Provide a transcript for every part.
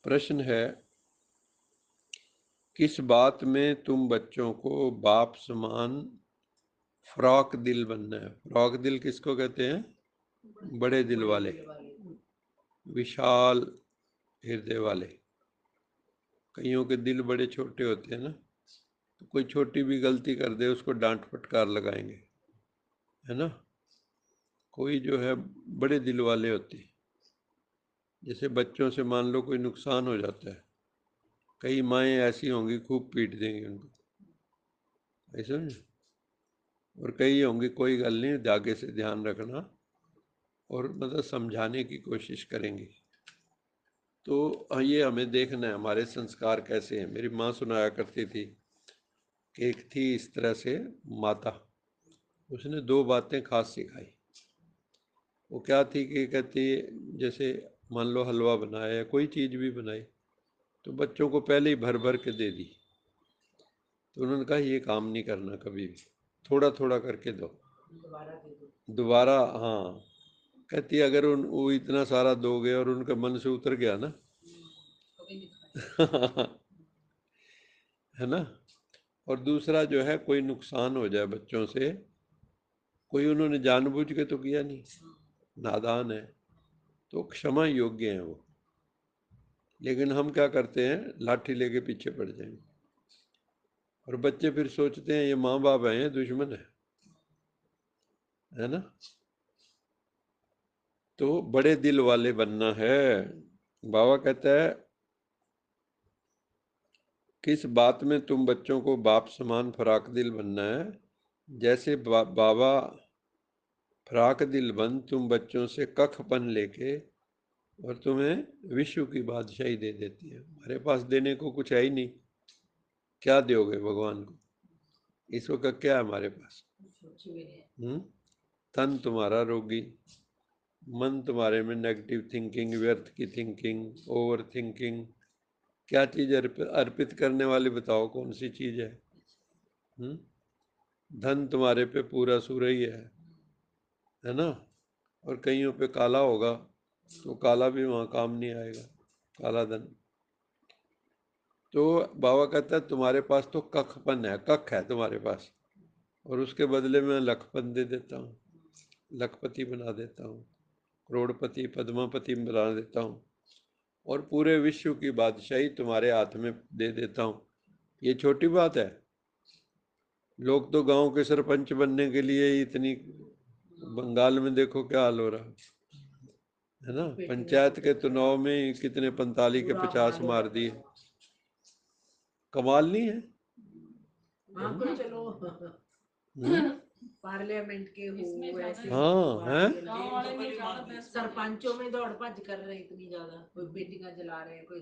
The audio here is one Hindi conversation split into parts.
प्रश्न है, किस बात में तुम बच्चों को बाप समान फ्रॉक दिल बनना है? फ्रॉक दिल किसको कहते हैं? बड़े दिल वाले, विशाल हृदय वाले। कईयों के दिल बड़े छोटे होते हैं ना, तो कोई छोटी भी गलती कर दे उसको डांट फटकार लगाएंगे, है ना। कोई जो है बड़े दिल वाले होते हैं। जैसे बच्चों से मान लो कोई नुकसान हो जाता है, कई माएँ ऐसी होंगी खूब पीट देंगी उनको, ऐसा समझे। और कई होंगी कोई गल नहीं, आगे से ध्यान रखना, और मतलब समझाने की कोशिश करेंगी। तो ये हमें देखना है हमारे संस्कार कैसे हैं। मेरी माँ सुनाया करती थी कि एक थी इस तरह से माता, उसने दो बातें खास सिखाई। वो क्या थी कि कहती, जैसे मान लो हलवा बनाया या कोई चीज़ भी बनाई, तो बच्चों को पहले ही भर भर के दे दी। तो उन्होंने कहा ये काम नहीं करना कभी भी, थोड़ा थोड़ा करके दो, दोबारा। हाँ, कहती अगर वो इतना सारा दोगे और उनके मन से उतर गया ना है ना। और दूसरा जो है, कोई नुकसान हो जाए बच्चों से, कोई उन्होंने जानबूझ के तो किया नहीं, नादान है, तो क्षमा योग्य है वो। लेकिन हम क्या करते हैं, लाठी लेके पीछे पड़ जाएंगे, और बच्चे फिर सोचते हैं ये माँ बाप हैं, ये दुश्मन है ना। तो बड़े दिल वाले बनना है। बाबा कहता है, किस बात में तुम बच्चों को बाप समान फराक दिल बनना है? जैसे बाबा फराक दिल बन तुम बच्चों से कखपन लेके, और तुम्हें विश्व की बादशाही दे देती है। हमारे पास देने को कुछ है ही नहीं, क्या दोगे भगवान को? इस वक्त क्या है हमारे पास? तन तुम्हारा रोगी, मन तुम्हारे में नेगेटिव थिंकिंग, व्यर्थ की थिंकिंग, ओवर थिंकिंग। क्या चीज अर्पित करने वाली बताओ, कौन सी चीज है? धन तुम्हारे पे पूरा सूरा ही है ना। और कईयों पे काला होगा, तो काला भी वहाँ काम नहीं आएगा, काला धन। तो बाबा कहता है तुम्हारे पास तो कखपन है, कख है तुम्हारे पास, और उसके बदले में लखपन दे देता हूँ, लखपति बना देता हूँ, करोड़पति पद्मापति बना देता हूँ, और पूरे विश्व की बादशाही तुम्हारे हाथ में दे देता हूँ। ये छोटी बात है? लोग तो गांव के सरपंच बनने के लिए इतनी, बंगाल में देखो क्या हाल हो रहा है ना, पंचायत के चुनाव में कितने 45 के 50 मार दिए। कमाल नहीं है? हाँ तो चलो पार्लियामेंट के हो ऐसे, हाँ है, सरपंचों में दौड़ भज कर रहे हैं इतनी ज्यादा, कोई बेटियां जला रहे हैं, कोई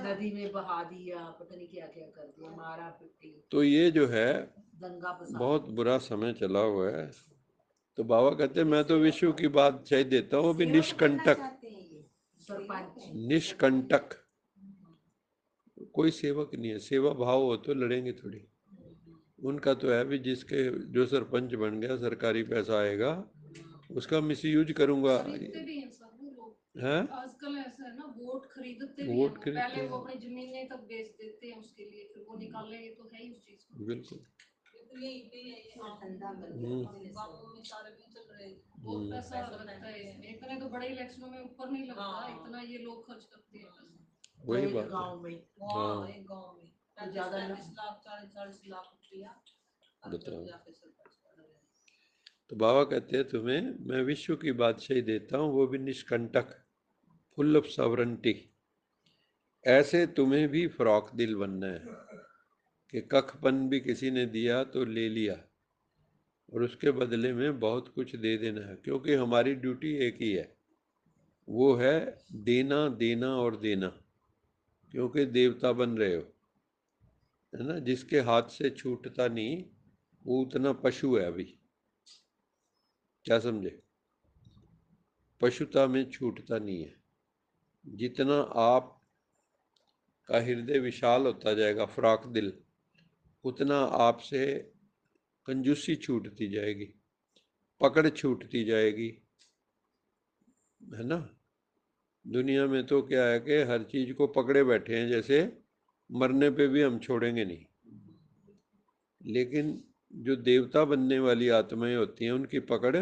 नदी में बहा दिया, पता नहीं क्या क्या कर दिया, मारा पिटी। तो ये जो है दंगा बहुत बुरा समय चला हुआ है। तो बाबा कहते हैं मैं तो विश्व की बात चाहिए देता हूँ, अभी निष्कंटक, सरपंच निष्कंटक। कोई सेवक नहीं है, सेवा भाव हो तो लड़ेंगे थोड़ी। उनका तो है भी, जिसके जो सरपंच बन गया, सरकारी पैसा आएगा, उसका मिसयूज करूंगा। खरीदते भी हैं सब वो लोग, है आजकल ऐसा है ना, वोट खरीदते भी हैं वोट वो। खरीदते पहले वो हैं, अपनी जमीनें तक बेच देते हैं उसके लिए, फिर वो निकालेंगे तो है ही उस चीज को। बिल्कुल। गाँवों में सारे भी चल रहे हैं, बहुत पैसा लगता है इसमें। इतने तो बड़े इलेक्शनों में ऊपर नहीं लगता, इतना ये लोग खर्च करते हैं पैसा वही एक बात है। गांव में। हाँ एक गाँव में ज्यादा 35 लाख 40 लाख रुपया बताओ। जाके सरपंच कर रहे हैं। तो बाबा कहते हैं तुम्हें मैं विश्व की बादशाही देता हूँ, वो भी निष्कंटक, फुल ऑफ सॉवरेंटी। ऐसे तुम्हें भी फ्रॉक दिल बनना है कि कखपन भी किसी ने दिया तो ले लिया, और उसके बदले में बहुत कुछ दे देना है, क्योंकि हमारी ड्यूटी एक ही है, वो है देना देना और देना। क्योंकि देवता बन रहे हो, है ना। जिसके हाथ से छूटता नहीं, वो उतना पशु है अभी, क्या समझे। पशुता में छूटता नहीं है। जितना आप का हृदय विशाल होता जाएगा, फ्राक दिल, उतना आपसे कंजूसी छूटती जाएगी, पकड़ छूटती जाएगी, है ना। दुनिया में तो क्या है कि हर चीज को पकड़े बैठे हैं, जैसे मरने पे भी हम छोड़ेंगे नहीं। लेकिन जो देवता बनने वाली आत्माएं होती हैं उनकी पकड़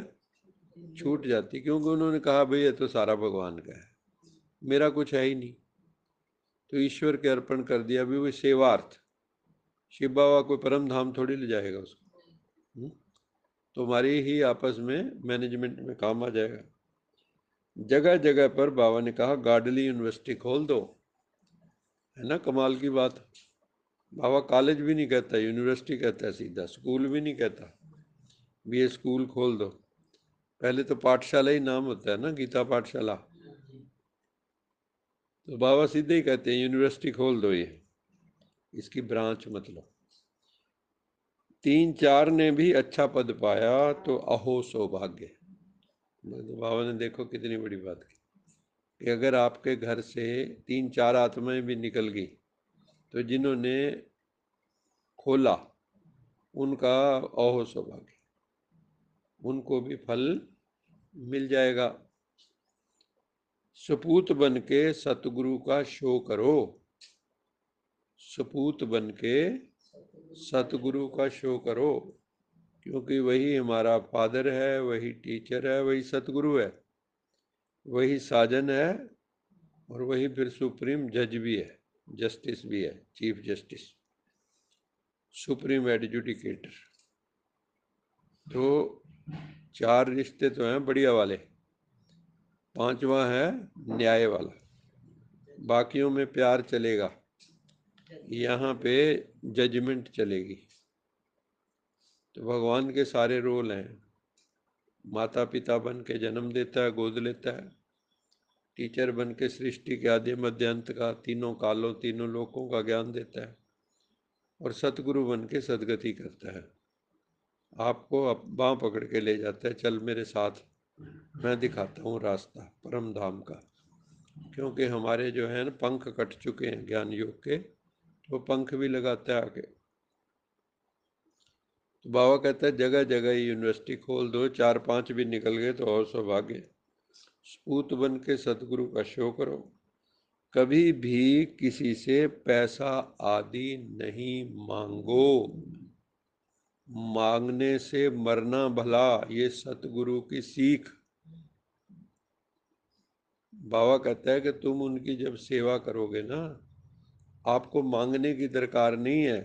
छूट जाती, क्योंकि उन्होंने कहा भाई ये तो सारा भगवान का है, मेरा कुछ है ही नहीं, तो ईश्वर के अर्पण कर दिया। अभी वो सेवार्थ, शिव बाबा कोई परम धाम थोड़ी ले जाएगा उसको। तो हमारी ही आपस में मैनेजमेंट में काम आ जाएगा। जगह जगह पर बाबा ने कहा गाडली यूनिवर्सिटी खोल दो, है ना, कमाल की बात। बाबा कॉलेज भी नहीं कहता, यूनिवर्सिटी कहता है सीधा, स्कूल भी नहीं कहता भी ये स्कूल खोल दो। पहले तो पाठशाला ही नाम होता है ना, गीता पाठशाला। तो बाबा सीधे ही कहते हैं यूनिवर्सिटी खोल दो, ये इसकी ब्रांच मत लो। 3-4 ने भी अच्छा पद पाया तो अहो सौभाग्य। तो बाबा ने देखो कितनी बड़ी बात की कि अगर आपके घर से 3-4 आत्माएं भी निकल गई तो जिन्होंने खोला उनका अहो सौभाग्य, उनको भी फल मिल जाएगा। सपूत बन के सतगुरु का शो करो, सपूत बन के सतगुरु का शो करो, क्योंकि वही हमारा फादर है, वही टीचर है, वही सतगुरु है, वही साजन है, और वही फिर सुप्रीम जज भी है, जस्टिस भी है, चीफ जस्टिस, सुप्रीम एडजुडिकेटर। तो 4 रिश्ते तो हैं बढ़िया वाले, 5वां है न्याय वाला। बाकियों में प्यार चलेगा, यहाँ पे जजमेंट चलेगी। तो भगवान के सारे रोल हैं, माता पिता बन के जन्म देता है, गोद लेता है, टीचर बन के सृष्टि के आदि मध्य अंत का, तीनों कालों तीनों लोकों का ज्ञान देता है, और सतगुरु बन के सदगति करता है। आपको बाँह पकड़ के ले जाता है, चल मेरे साथ, मैं दिखाता हूँ रास्ता परम धाम का। क्योंकि हमारे जो है ना पंख कट चुके हैं ज्ञान योग के, तो पंख भी लगाता है आगे। तो बाबा कहता है जगह जगह यूनिवर्सिटी खोल दो, 4-5 भी निकल गए तो और सौभाग्य। सपूत बन के सतगुरु का शो करो, कभी भी किसी से पैसा आदि नहीं मांगो, मांगने से मरना भला, ये सतगुरु की सीख। बाबा कहता है कि तुम उनकी जब सेवा करोगे ना, आपको मांगने की दरकार नहीं है,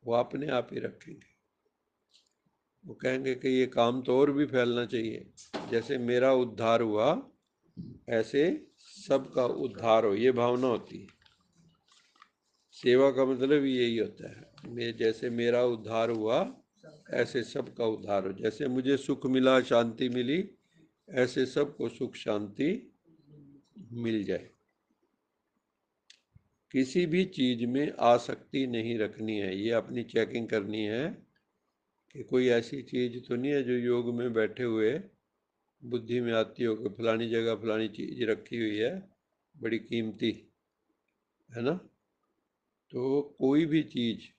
वो अपने आप ही रखेंगे। वो कहेंगे कि ये काम तो और भी फैलना चाहिए, जैसे मेरा उद्धार हुआ ऐसे सबका उद्धार हो, ये भावना होती है। सेवा का मतलब यही होता है, मैं जैसे मेरा उद्धार हुआ ऐसे सबका उद्धार हो, जैसे मुझे सुख मिला, शांति मिली, ऐसे सबको सुख शांति मिल जाए। किसी भी चीज में आसक्ति नहीं रखनी है, ये अपनी चेकिंग करनी है कि कोई ऐसी चीज तो नहीं है जो योग में बैठे हुए बुद्धि में आती हो कि फलानी जगह फलानी चीज रखी हुई है बड़ी कीमती, है ना। तो कोई भी चीज,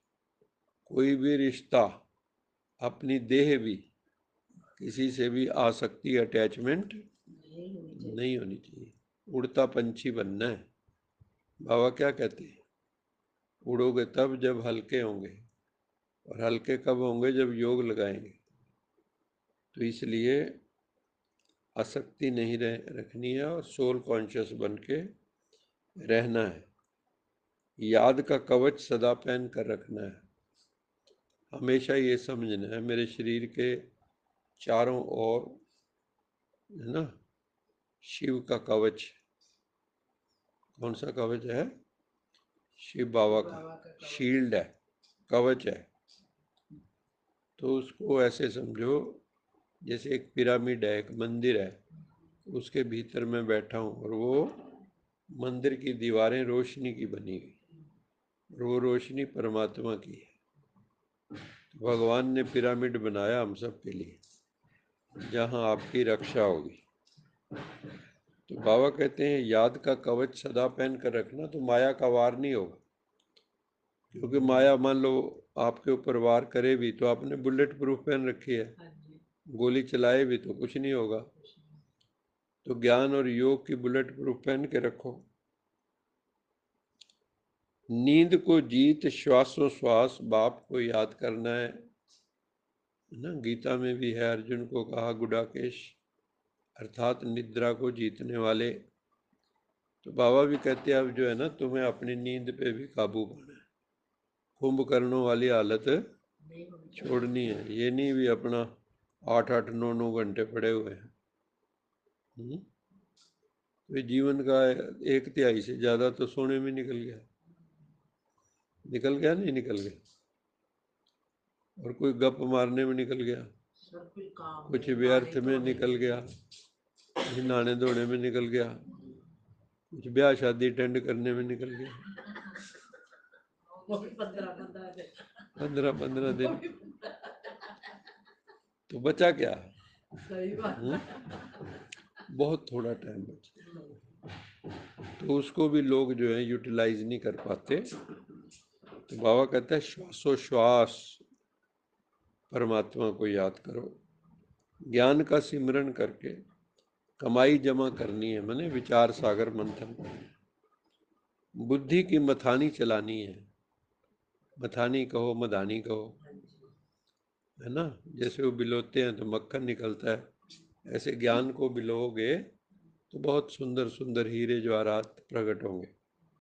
कोई भी रिश्ता, अपनी देह भी, किसी से भी आसक्ति अटैचमेंट नहीं होनी चाहिए। उड़ता पंछी बनना है। बाबा क्या कहते हैं, उड़ोगे तब जब हल्के होंगे, और हल्के कब होंगे, जब योग लगाएंगे। तो इसलिए आसक्ति नहीं रखनी है, और सोल कॉन्शियस बन के रहना है। याद का कवच सदा पहन कर रखना है, हमेशा ये समझना है मेरे शरीर के चारों ओर, है ना, शिव का कवच। कौन सा कवच है? शिव बाबा का शील्ड है, कवच है। तो उसको ऐसे समझो जैसे एक पिरामिड है, एक मंदिर है, उसके भीतर मैं बैठा हूँ, और वो मंदिर की दीवारें रोशनी की बनी हुई, और वो रोशनी परमात्मा की है। तो भगवान ने पिरामिड बनाया हम सब के लिए, जहाँ आपकी रक्षा होगी। तो बाबा कहते हैं याद का कवच सदा पहन कर रखना, तो माया का वार नहीं होगा। क्योंकि माया मान लो आपके ऊपर वार करे भी तो आपने बुलेट प्रूफ पहन रखी है, गोली चलाए भी तो कुछ नहीं होगा। तो ज्ञान और योग की बुलेट प्रूफ पहन के रखो। नींद को जीत श्वासों श्वास बाप को याद करना है ना। गीता में भी है, अर्जुन को कहा गुडाकेश, अर्थात निद्रा को जीतने वाले। तो बाबा भी कहते हैं अब जो है ना, तुम्हें अपनी नींद पे भी काबू पाना है। कुंभकर्णों वाली हालत छोड़नी है। ये नहीं भी अपना 8-8 9-9 घंटे पड़े हुए हैं। तो जीवन का 1/3 से ज़्यादा तो सोने में निकल गया। नहीं निकल गया। और कोई गप मारने में निकल गया, कुछ व्यर्थ में निकल गया, कुछ नहाने धोने में निकल गया, कुछ ब्याह शादी अटेंड करने में निकल गया। 15-15 दिन तो बचा क्या? बहुत थोड़ा टाइम बचा, तो उसको भी लोग जो है यूटिलाइज नहीं कर पाते। तो बाबा कहता है श्वासोश्वास परमात्मा को याद करो। ज्ञान का सिमरन करके कमाई जमा करनी है, माने विचार सागर मंथन। बुद्धि की मथानी चलानी है। मथानी कहो मदानी कहो, है ना। जैसे वो बिलोते हैं तो मक्खन निकलता है, ऐसे ज्ञान को बिलोगे तो बहुत सुंदर सुंदर हीरे जवाहरात प्रकट होंगे।